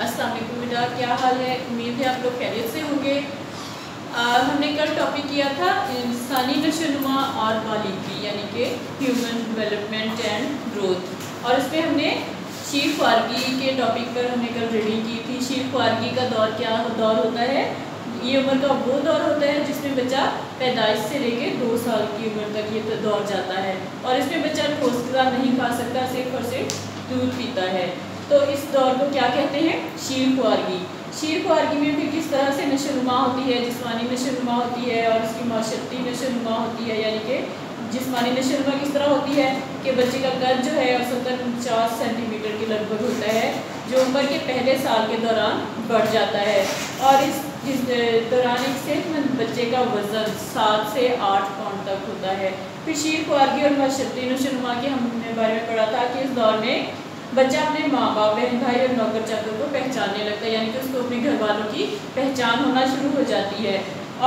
अस्सलाम वालेकुम बेटा, क्या हाल है। उम्मीद है आप लोग खैरियत से होंगे। हमने कल टॉपिक किया था इंसानी नशोनुमा और बालिगी यानी कि ह्यूमन डेवलपमेंट एंड ग्रोथ, और इसमें हमने शीर ख्वारगी के टॉपिक पर हमने कल रीडिंग की थी। शीर ख्वारगी का दौर क्या दौर होता है? ये उम्र का वो दौर होता है जिसमें बच्चा पैदाइश से लेके 2 साल की उम्र तक ये दौर जाता है, और इसमें बच्चा ठोस गज़ा नहीं खा सकता, सिर्फ और सिर्फ दूध पीता है। तो इस दौर को क्या कहते हैं? शीर ख्वारगी। शीर ख्वारगी में फिर किस तरह से नशोनुमा होती है? जिस्मानी नशोनुमा होती है और उसकी माशरती नशोनुमा होती है। यानी कि जिस्मानी नशोनुमा किस तरह होती है कि बच्चे का कद जो है 70-50 सेंटीमीटर के लगभग होता है, जो उम्र के पहले साल के दौरान बढ़ जाता है, और इस दौरान एक सेहतमंद बच्चे का वज़न 7 से 8 पाउंड तक होता है। फिर शीर ख्वारगी और माशरती नशोनुमा के हमने बारे में पढ़ा था कि इस दौर में बच्चा अपने माँ बाप, बहन भाई और नौकर चाकर को पहचानने लगता है, यानी कि उसको अपने घर वालों की पहचान होना शुरू हो जाती है,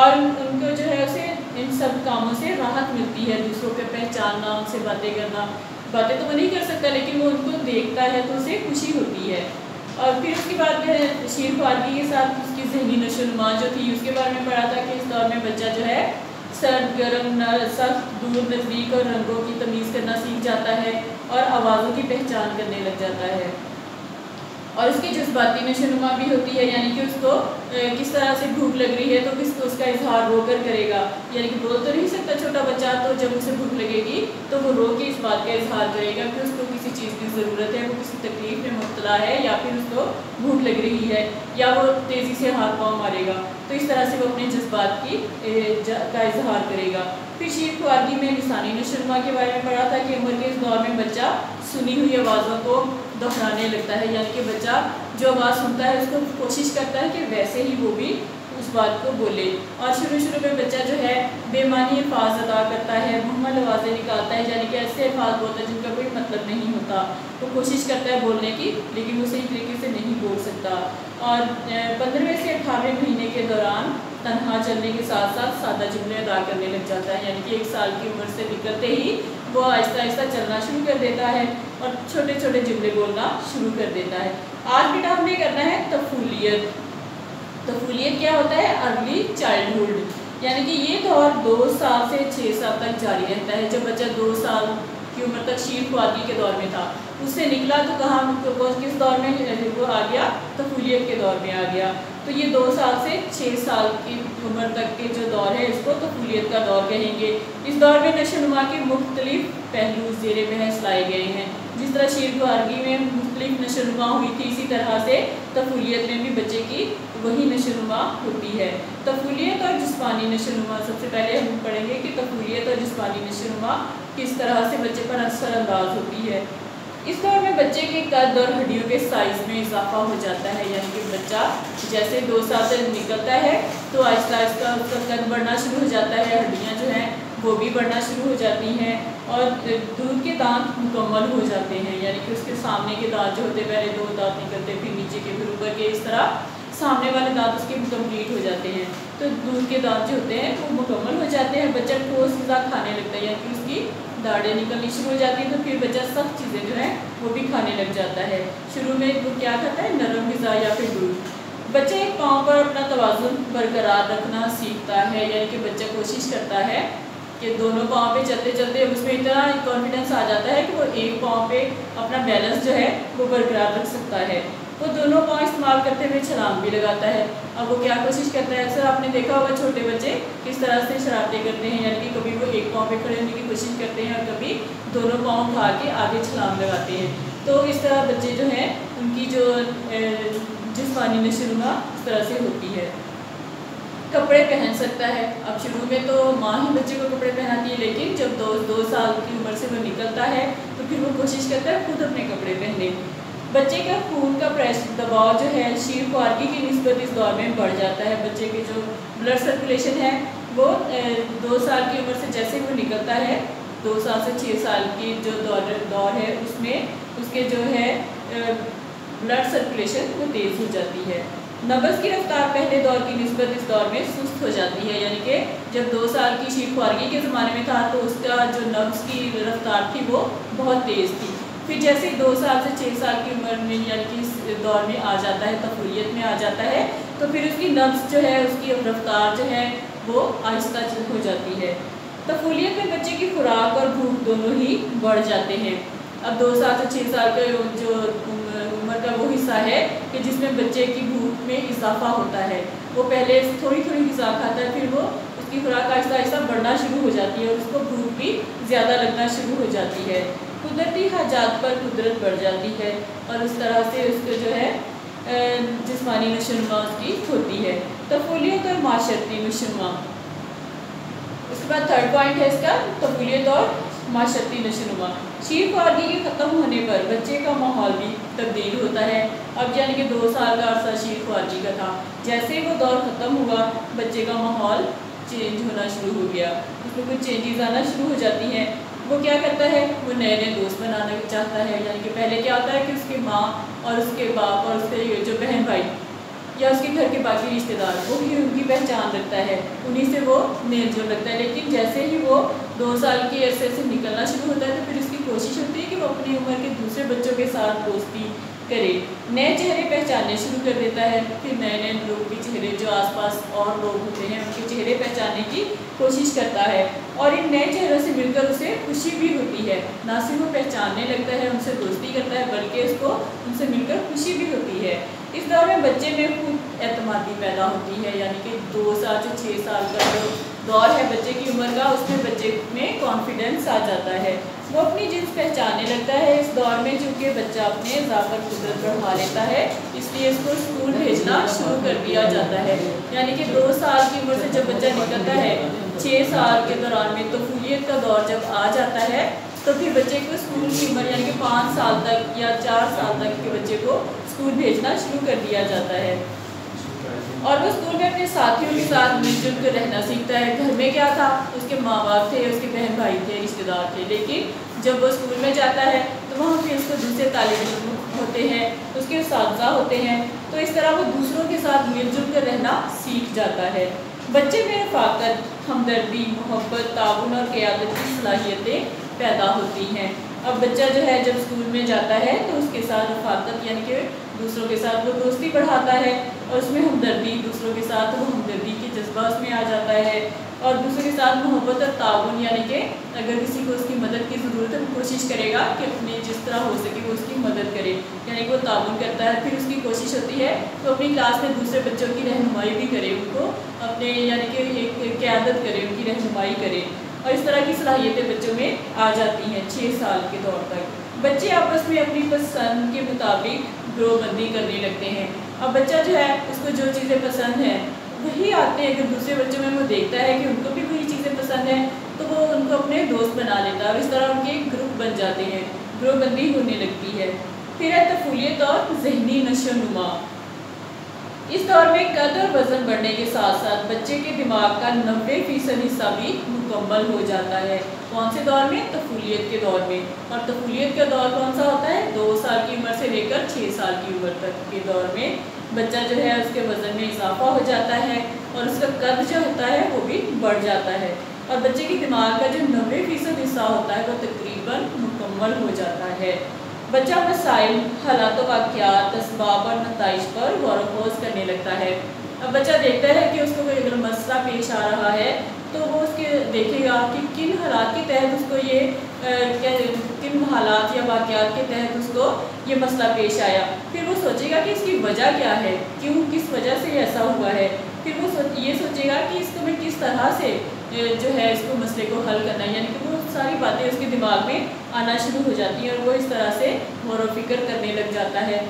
और उनको जो है उसे इन सब कामों से राहत मिलती है। दूसरों को पहचानना, उनसे बातें करना, बातें तो वो नहीं कर सकता लेकिन वो उनको देखता है तो उसे खुशी होती है। और फिर उसके बाद शीर ख्वारगी के साथ उसकी ज़हनी नशोनुमा जो थी उसके बारे में पढ़ा था कि इस दौर में बच्चा जो है सर्द, गर्म, सख्त, दूर, नज़दीक और रंगों की तमीज़ करना सीख जाता है और आवाज़ों की पहचान करने लग जाता है। और उसकी जज्बाती नशोनुमा भी होती है, यानी कि उसको किस तरह से भूख लग रही है तो किस उसका इजहार रो कर करेगा। यानी कि बोल तो नहीं सकता छोटा बच्चा, तो जब उसे भूख लगेगी तो वो रो के इस बात का इजहार करेगा कि उसको किसी चीज़ की ज़रूरत है, वो किसी तकलीफ़ में मुब्तला है, या फिर उसको भूख लग रही है, या वो तेज़ी से हाथ पाँव मारेगा। तो इस तरह से वो अपने जज्बात का इजहार करेगा। फिर शीर ख्वारगी में लिसानी नशोनुमा के बारे में पढ़ा था कि उम्र के इस दौर में बच्चा सुनी हुई आवाज़ों को दोहराने लगता है, यानी कि बच्चा जो आवाज़ सुनता है उसको कोशिश करता है कि वैसे ही वो भी उस बात को बोले। और शुरू में बच्चा जो है बेमानी अल्फाज अदा करता है, मुहम्मल आवाज़ें निकालता है, यानी कि ऐसे अल्फाज बोलता है जिनका कोई मतलब नहीं होता। वो कोशिश करता है बोलने की लेकिन वो सही तरीके से नहीं बोल सकता। और 15वें से 18वें महीने के दौरान तन्हा चलने के साथ साथ सादा जुमले अदा करने लग जाता है, यानी कि 1 साल की उम्र से निकलते ही वो आहिस्ता आहिस्ता चलना शुरू कर देता है और छोटे छोटे जुमले बोलना शुरू कर देता है। आज बेटा हमने करना है तफूलियत। तफूलियत क्या होता है? अर्ली चाइल्डहुड, यानी कि ये दौर 2 साल से 6 साल तक जारी रहता है। जब बच्चा 2 साल की उम्र तक शीर ख्वारगी के दौर में था, उससे निकला तो कहाँ किस दौर में वो आ गया? तफूलियत के दौर में आ गया। तो ये 2 साल से 6 साल की उम्र तक के जो दौर है इसको तफूलियत का दौर कहेंगे। इस दौर में नशोनुमा के मुख्तलिफ पहलू ज़ेरे बहस लाए गए हैं। जिस तरह शीर ख्वारगी में मुख्तलिफ नशोनुमा हुई थी, इसी तरह से तफूलियत में भी बच्चे की वही नशोनुमा होती है। तफूलियत और जिस्मानी नशोनुमा, सबसे पहले हम पढ़ेंगे कि तफूलियत और जिस्मानी नशोनुमा किस तरह से बच्चे पर असर अंदाज होती है। इस दौर में बच्चे के कद और हड्डियों के साइज़ में इजाफा हो जाता है, यानी कि बच्चा जैसे 2 साल से निकलता है तो आहिस्ता आहिस्ता उसका कद बढ़ना शुरू हो जाता है, हड्डियाँ जो हैं वो भी बढ़ना शुरू हो जाती हैं, और दूध के दांत मुकम्मल हो जाते हैं, यानी कि उसके सामने के दांत जो होते हैं, पहले 2 दांत निकलते फिर नीचे के फिर ऊपर के, इस तरह सामने वाले दांत उसके कंप्लीट हो जाते हैं। तो दूध के दांत जो होते हैं वो मुकम्मल हो जाते हैं। बच्चा ठोस ग़िज़ा खाने लगता है, यानी कि उसकी दाढ़ें निकलनी शुरू हो जाती है, तो फिर बच्चा सख्त चीज़ें जो हैं वो भी खाने लग जाता है। शुरू में वो क्या खाता है? नरम ग़िज़ा या फिर दूध। बच्चा एक पाँव पर अपना तवाज़ुन बरकरार रखना सीखता है, यानी कि बच्चा कोशिश करता है कि दोनों पाँव पे चलते चलते उसमें इतना कॉन्फिडेंस आ जाता है कि वो एक पाँव पे अपना बैलेंस जो है वो बरकरार रख सकता है। वो दोनों पाँव इस्तेमाल करते हुए छलांग भी लगाता है। अब वो क्या कोशिश करता है? अक्सर आपने देखा होगा छोटे बच्चे किस तरह से शरारतें करते हैं, यानी कि कभी वो एक पाँव पे खड़े होने की कोशिश करते हैं और कभी दोनों पाँव उठा के आगे छलांग लगाते हैं। तो इस तरह बच्चे जो हैं उनकी जो जिस्मानी नशोनुमा इस तरह से होती है। कपड़े पहन सकता है। अब शुरू में तो माँ ही बच्चे को कपड़े पहनाती है, लेकिन जब 2 साल की उम्र से वो निकलता है तो फिर वो कोशिश करता है खुद अपने कपड़े पहने। बच्चे का खून का प्रेशर दबाव जो है शीर ख्वारगी की निस्बत इस दौर में बढ़ जाता है। बच्चे के जो ब्लड सर्कुलेशन है वो 2 साल की उम्र से जैसे वो निकलता है, 2 साल से 6 साल की जो दौर है उसमें उसके जो है ब्लड सर्कुलेशन वो तेज़ हो जाती है। नब्ज़ की रफ्तार पहले दौर की निस्बत इस दौर में सुस्त हो जाती है, यानी कि जब 2 साल की शीर ख्वारगी के ज़माने में था तो उसका जो नब्ज़ की रफ्तार थी वो बहुत तेज़ थी। फिर जैसे 2 साल से 6 साल की उम्र में यानी कि दौर में आ जाता है, तफूलियत में आ जाता है, तो फिर उसकी नब्ज़ जो है, उसकी रफ्तार जो है वो आहिस्ता हो जाती है। तफूलियत में बच्चे की खुराक और भूख दोनों ही बढ़ जाते हैं। अब 2 साल से 6 साल का जो उम्र का वो हिस्सा है कि जिसमें बच्चे की भूख में इजाफा होता है। वो पहले थोड़ी थोड़ी ग़िज़ा खाता है, फिर वो उसकी खुराक आहिस्ता आहिस्ता बढ़ना शुरू हो जाती है और उसको भूख भी ज़्यादा लगना शुरू हो जाती है। कुदरती हाजात पर कुदरत बढ़ जाती है और उस तरह से उसको जो है जिस्मानी नशोनुमा उसकी होती है। तफूलियत और माशरती नशोनुमा। उसके बाद थर्ड पॉइंट है इसका, तफूलियत और माशरती नशोनुमा। शीर ख्वारगी के ख़त्म होने पर बच्चे का माहौल भी तब्दील होता है। अब यानी कि 2 साल का अरसा शीर ख्वारगी का था, जैसे ही वो दौर ख़त्म हुआ बच्चे का माहौल चेंज होना शुरू हो गया, उसमें कुछ चेंजेस आना शुरू हो जाती हैं। वो क्या करता है, वो नए नए दोस्त बनाना चाहता है। यानी कि पहले क्या होता है कि उसकी माँ और उसके बाप और उसके जो बहन भाई या उसके घर के बाकी रिश्तेदार वो ही उनकी पहचान रखता है, उन्हीं से वो मेल जोल रखता है। लेकिन जैसे ही वो 2 साल के अरसे से निकलना शुरू होता है तो फिर उसकी कोशिश होती है कि वो अपनी उम्र के दूसरे बच्चों के साथ दोस्ती करे, नए चेहरे पहचानने शुरू कर देता है। फिर नए नए लोग के चेहरे, जो आसपास और लोग होते हैं उनके चेहरे पहचानने की कोशिश करता है और इन नए चेहरों से मिलकर उसे खुशी भी होती है। ना सिर्फ वो पहचानने लगता है, उनसे दोस्ती करता है, बल्कि उसको उनसे मिलकर खुशी भी होती है। इस दौर में बच्चे में खुद एतमादी पैदा होती है। यानी कि 2 साल से 6 साल का जो दौर है बच्चे की उम्र का, उसमें बच्चे में कॉन्फिडेंस आ जाता है, वो अपनी जिन्स पहचानने लगता है। इस दौर में चूँकि बच्चा अपने ज़ाकर कुदरत बढ़ा लेता है, इसलिए इसको स्कूल भेजना शुरू कर दिया जाता है। यानी कि 2 साल की उम्र से जब बच्चा निकलता है, 6 साल के दौरान में तफूलियत का दौर जब आ जाता है तो फिर बच्चे को स्कूल की उम्र यानी कि 5 साल तक या 4 साल तक के बच्चे को स्कूल भेजना शुरू कर दिया जाता है और वो स्कूल में अपने साथियों के साथ मिलजुल कर रहना सीखता है। घर में क्या था, उसके माँ बाप थे, उसके बहन भाई थे, रिश्तेदार थे, लेकिन जब वो स्कूल में जाता है तो वहाँ फिर उसको दूसरे तालिब इल्म होते हैं, उसके उस्ताद होते हैं, तो इस तरह वो दूसरों के साथ मिलजुल कर रहना सीख जाता है। बच्चे में रफ़ाक़त, हमदर्दी, मोहब्बत, ताउन और क़यादत की सलाहियतें पैदा होती हैं। अब बच्चा जो है जब स्कूल में जाता है तो उसके साथ रफ़ाक़त यानी कि दूसरों के साथ वो दोस्ती बढ़ाता है और उसमें हमदर्दी, दूसरों के साथ वो हमदर्दी की जज्बा उसमें आ जाता है और दूसरों के साथ मोहब्बत और ताउन यानी कि अगर किसी को उसकी मदद की ज़रूरत है वो कोशिश करेगा कि अपनी जिस तरह हो सके वो उसकी मदद करे, यानी कि वो ताउन करता है। फिर उसकी कोशिश होती है तो अपनी क्लास में दूसरे बच्चों की रहनुमाई भी करे, उनको अपने यानी कि एक क़यादत करे, उनकी रहनुमाई करे और इस तरह की सलाहियतें बच्चों में आ जाती हैं 6 साल के दौर तक। बच्चे आपस में अपनी पसंद के मुताबिक ग्रोहबंदी करने लगते हैं। अब बच्चा जो है उसको जो चीज़ें पसंद हैं वही आते हैं, अगर दूसरे बच्चों में वो देखता है कि उनको भी वही चीज़ें पसंद हैं तो वो उनको अपने दोस्त बना लेता है और इस तरह उनके ग्रुप बन जाते हैं, ग्रोहबंदी होने लगती है। फिर है तफूलियत और ज़हनी नशोनुमा। इस दौर में कद और वज़न बढ़ने के साथ साथ बच्चे के दिमाग का 90% हिस्सा भी मुकम्मल हो जाता है। कौन से दौर में? तफूलियत के दौर में। और तफूलियत का दौर कौन सा होता है? 2 साल की उम्र से लेकर 6 साल की उम्र तक के दौर में बच्चा जो है उसके वज़न में इजाफा हो जाता है और उसका कद जो होता है वो भी बढ़ जाता है और बच्चे के दिमाग का जो 90% हिस्सा होता है वो तकरीबन मुकम्मल हो जाता है। बच्चा मसाइल, हालात वाक़यात, असबाब और नताइज पर गौर व खोज करने लगता है। अब बच्चा देखता है कि उसको कोई अगर मसला पेश आ रहा है तो वो उसके देखेगा कि किन हालात के तहत उसको ये किन हालात या वाक़यात के तहत उसको ये मसला पेश आया। फिर वो सोचेगा कि इसकी वजह क्या है, क्यों, किस वजह से ऐसा हुआ है। फिर वो ये सोचेगा कि इसको मैं किस तरह से जो है इसको मसले को हल करना है, यानी कि वो सारी बातें उसके दिमाग में आना शुरू हो जाती हैं और वो इस तरह से गौर व फिक्र करने लग जाता है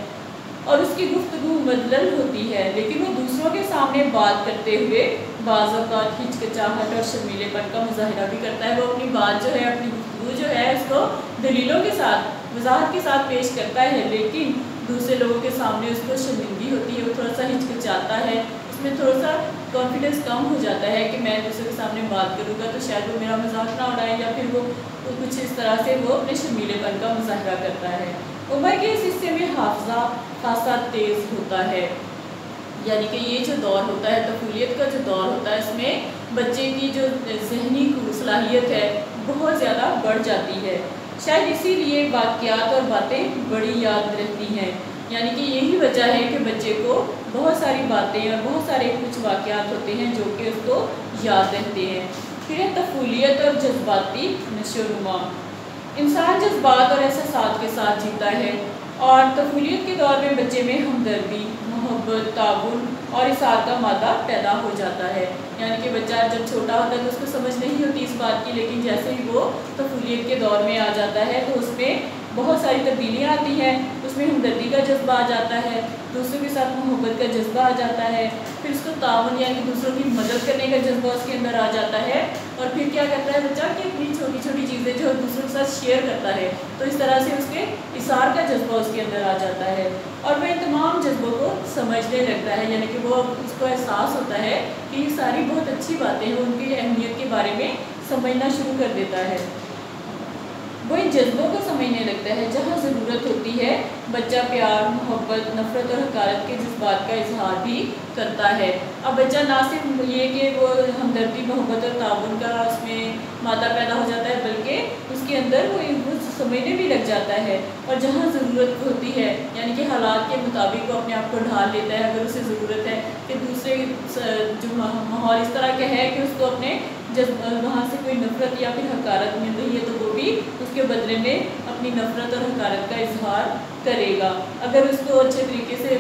और उसकी गुफ्तगू मुदल्लल होती है, लेकिन वो दूसरों के सामने बात करते हुए बाज़ औक़ात हिचकिचाहट और शर्मीलेपन का मुज़ाहिरा भी करता है। वो अपनी बात जो है, अपनी गुफ्तगू जो है उसको दलीलों के साथ, वज़ाहत के साथ पेश करता है, लेकिन दूसरे लोगों के सामने उसको शर्मिंदगी होती है, वो थोड़ा सा हिचकिचाता है, उसमें थोड़ा सा कॉन्फिडेंस कम हो जाता है कि मैं दूसरे के सामने बात करूँगा तो शायद वो मेरा मजाक ना उड़ाए या फिर वो कुछ इस तरह से वो अपने शर्मीलेपन का मुज़ाहिरा करता है। उम्र के इस हिस्से में हाफ़ज़ा खासा तेज़ होता है, यानी कि ये जो दौर होता है, तफूलियत का जो दौर होता है, इसमें बच्चे की जो ज़हनी सलाहियत है बहुत ज़्यादा बढ़ जाती है। शायद इसीलिए वाक़यात और बातें बड़ी याद रहती हैं। यानी कि यही वजह है कि बच्चे को बहुत सारी बातें और बहुत सारे कुछ वाक़यात होते हैं जो कि उसको याद रहते हैं। फिर है तफूलियत और जज्बाती नशोनुमा। इंसान जज्बात और एहसासात के साथ जीता है और तफूलियत के दौर में बच्चे में हमदर्दी, मोहब्बत, ताउन और इसार का मादा पैदा हो जाता है। यानी कि बच्चा जब छोटा होता है तो उसको समझ नहीं होती इस बात की, लेकिन जैसे ही वो तफूलियत के दौर में आ जाता है तो उसमें बहुत सारी तब्दीलियाँ आती हैं। उसमें हमदर्दी का जज्बा आ जाता है, दूसरों के साथ मोहब्बत का जज्बा आ जाता है, फिर उसको ताउन यानी दूसरों की मदद करने का जज्बा उसके अंदर आ जाता है। और फिर क्या करता है बच्चा कि अपनी छोटी छोटी चीज़ें जो दूसरों के साथ शेयर करता है, तो इस तरह से उसके इसार का जज्बा उसके अंदर आ जाता है और वह इन तमाम जज्बों को समझने लगता है। यानी कि वो उसको एहसास होता है कि ये सारी बहुत अच्छी बातें हैं, उनकी अहमियत के बारे में समझना शुरू कर देता है। वो इन जज्बों को समझने लगता है। जहाँ ज़रूरत होती है बच्चा प्यार, मोहब्बत, नफ़रत और हकारत के जज्बात का इजहार भी करता है। अब बच्चा ना सिर्फ ये कि वो हमदर्दी, मोहब्बत और ताउन का उसमें मादा पैदा हो जाता है, बल्कि उसके अंदर वो समझने भी लग जाता है। और जहाँ ज़रूरत होती है यानी कि हालात के मुताबिक वो अपने आप को ढाल लेता है। अगर उसे ज़रूरत है कि दूसरे जो माहौल इस तरह का है कि उसको अपने जब वहाँ से कोई नफ़रत या फिर हकारत मिल रही है तो वो भी उसके बदले में अपनी नफ़रत और हकारत का इजहार करेगा। अगर उसको अच्छे तरीके से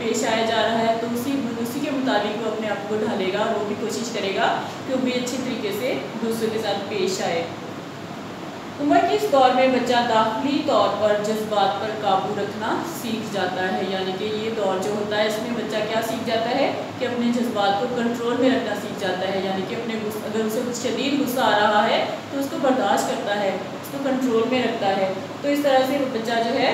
पेश आया जा रहा है तो उसी के मुताबिक वो अपने आप को ढालेगा और वो भी कोशिश करेगा कि वो भी अच्छी तरीके से दूसरों के साथ पेश आए। उम्र के इस दौर में बच्चा दाखिली तौर पर जज्बात पर काबू रखना सीख जाता है। यानी कि ये दौर जो होता है इसमें बच्चा क्या सीख जाता है कि अपने जज्बात को कंट्रोल में रखना सीख जाता है। यानी कि अगर उसे शदीद गुस्सा आ रहा है तो उसको बर्दाश्त करता है, उसको कंट्रोल में रखता है। तो इस तरह से बच्चा जो है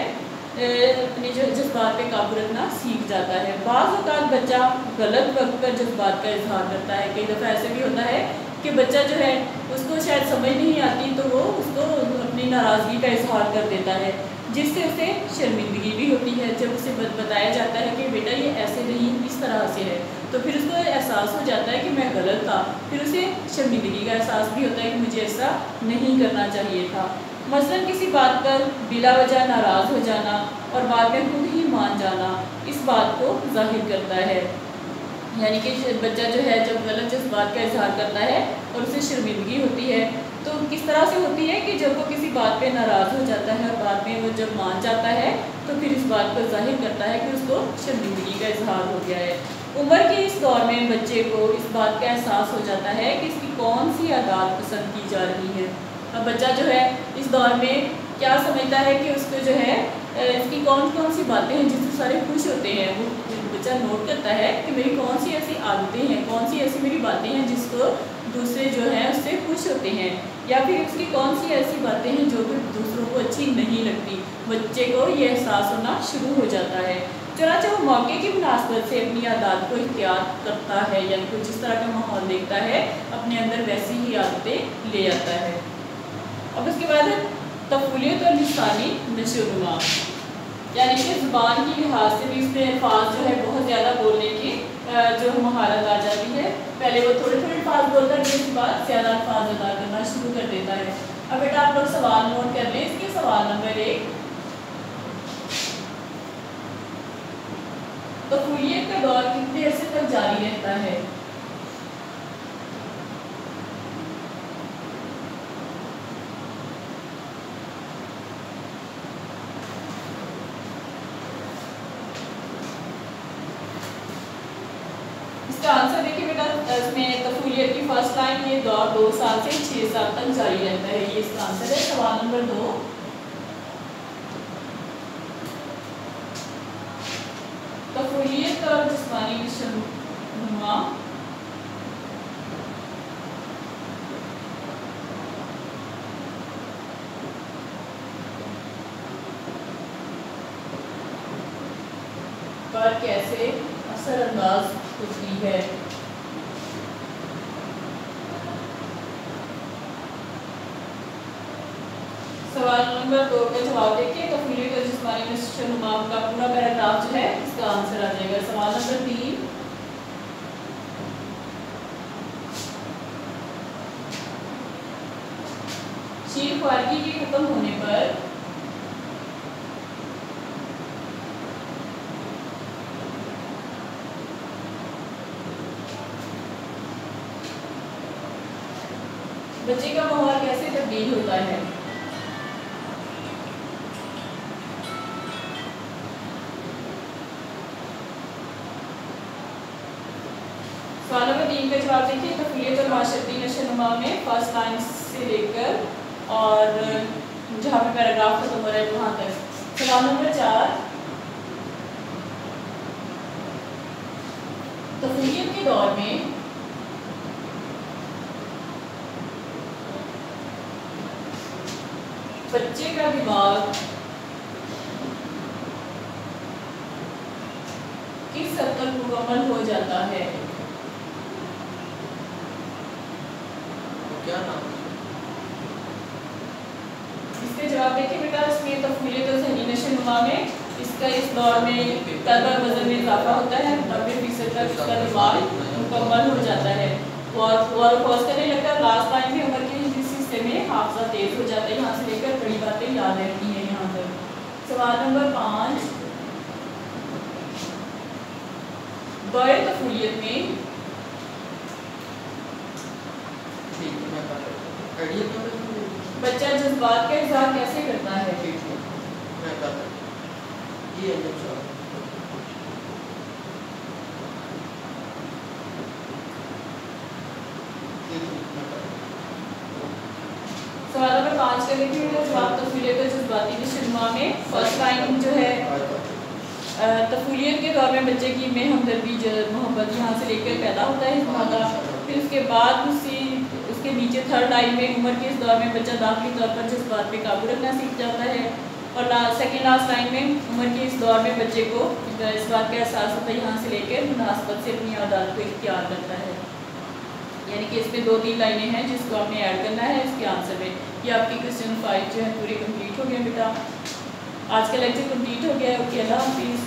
अपने जज्बात पे काबू रखना सीख जाता है। बाज़ औक़ात बच्चा गलत वक्त पर जज्बात का इजहार करता है। कई दफ़ा ऐसे भी होता है कि बच्चा जो है उसको शायद समझ नहीं आती तो वो उसको अपनी नाराज़गी का इजहार कर देता है, जिससे उसे शर्मिंदगी भी होती है। जब उसे बताया जाता है कि बेटा ये ऐसे नहीं इस तरह से है, तो फिर उसको एहसास हो जाता है कि मैं गलत था। फिर उसे शर्मिंदगी का एहसास भी होता है कि मुझे ऐसा नहीं करना चाहिए था। मसलन किसी बात पर बिला वजह नाराज़ हो जाना और बाद में खुद ही मान जाना इस बात को जाहिर करता है। यानी कि बच्चा जो है जब गलत जज्बात का इजहार करता है और उसे शर्मिंदगी होती है तो किस तरह से होती है कि जब वो किसी बात पे नाराज़ हो जाता है और बाद में वो जब मान जाता है तो फिर इस बात को जाहिर करता है कि उसको शर्मिंदगी का इजहार हो गया है। उम्र के इस दौर में बच्चे को इस बात का एहसास हो जाता है कि इसकी कौन सी आदत पसंद की जा रही है। अब बच्चा जो है इस दौर में क्या समझता है कि उसको जो है इसकी कौन कौन सी बातें हैं जिससे सारे खुश होते हैं। वो बच्चा नोट करता है कि मेरी कौन सी ऐसी आदतें हैं, कौन सी ऐसी मेरी बातें हैं जिसको दूसरे जो हैं उससे खुश होते हैं, या फिर उसकी कौन सी ऐसी बातें हैं जो कि दूसरों को अच्छी नहीं लगती। बच्चे को ये एहसास होना शुरू हो जाता है। चनाचे वो मौके की मुनासबत से अपनी आदत को इख्तियार करता है, यानी कि जिस तरह का माहौल देखता है अपने अंदर वैसी ही आदतें ले आता है। अब उसके बाद तफूलियत और लिसानी नशोनुमा, यानी कि ज़ुबान की लिहाज से भी इसमें अल्फाज जो है बहुत ज़्यादा बोलने की जो महारत आ जाती है। पहले वो थोड़े थोड़े अल्फाज बोलता है, उसके बाद ज़्यादा अल्फाज अदा करना शुरू कर देता है। अब बेटा आप लोग सवाल नोट कर लें। इसके सवाल नंबर 1, तफूलियत का दौर कितने अरसे तक जारी रहता है? इसका आंसर देखिए बेटा, इसमें तफूलियत की फर्स्ट लाइन ये दौर 2 साल से 6 साल तक जारी रहता है। ये इसका आंसर है। सवाल नंबर 2, तफूलियत और जिस्मानी नशोनुमा पर कैसे असरअंदाज होती है? सवाल नंबर 2 का जवाब देखिए। तफूलियत और जिस्मानी नशोनुमा का पूरा पैराग्राफ जो है इसका आंसर आ जाएगा। सवाल नंबर 3, शीर ख्वारगी के खत्म होने पर बच्चे का माहौल कैसे तब्दील होता है? सवाल नंबर 3 का जवाब देखिए, तफलीत और माशरती नशोनुमा में फर्स्ट लाइन से लेकर और जहाँ पे पैराग्राफ खत्म हो रहा है वहाँ तक। सवाल नंबर 4, तफलीत के दौर में बच्चे का दिमाग किस हद तक मुकम्मल हो जाता है? क्या नाम? इसके जवाब देखिए बेटा, इसमें तफलीत और ज़हनी नशोनुमा में इसका इस दौर में तलब और वज़न में इजाफा होता है, 90% तक इसका दिमाग मुकम्मल हो जाता है और पॉज करने लगता है। लास्ट टाइम में उम्र के इस हिस्से में हाफ़ज़ा तेज़ हो जाता है, यहाँ से लेकर बड़ी बातें याद रहती हैं यहाँ तक। सवाल नंबर 5, दौरे तफलीत में बच्चा जज्बात का इज़हार कैसे करता है? सवाल नंबर 5 का देखिए जवाब, तफलीत और जज्बाती नशोनुमा में फर्स्ट लाइन जो है तफलीत के दौर में बच्चे की में हमदर्दी मोहब्बत यहाँ से लेकर पैदा होता है इस फिर उसके बाद उसके नीचे थर्ड लाइन में उम्र के इस दौर में बच्चा दाखिली तौर पर जज्बात पे काबू रखना सीख जाता है और सेकेंड लास्ट लाइन में उम्र के इस दौर में बच्चे को इस बात का एहसास होता है यहाँ से लेकर मुनासबत से अपनी आदत को इख्तियार करता है। यानी कि इसमें 2-3 लाइनें हैं जिसको आपने ऐड करना है इसके आंसर में। ये आपकी क्वेश्चन 5 जो है पूरी कंप्लीट हो गया बेटा। आज का लेक्चर कंप्लीट हो गया है। ओके, अल्लाह हाफिज़।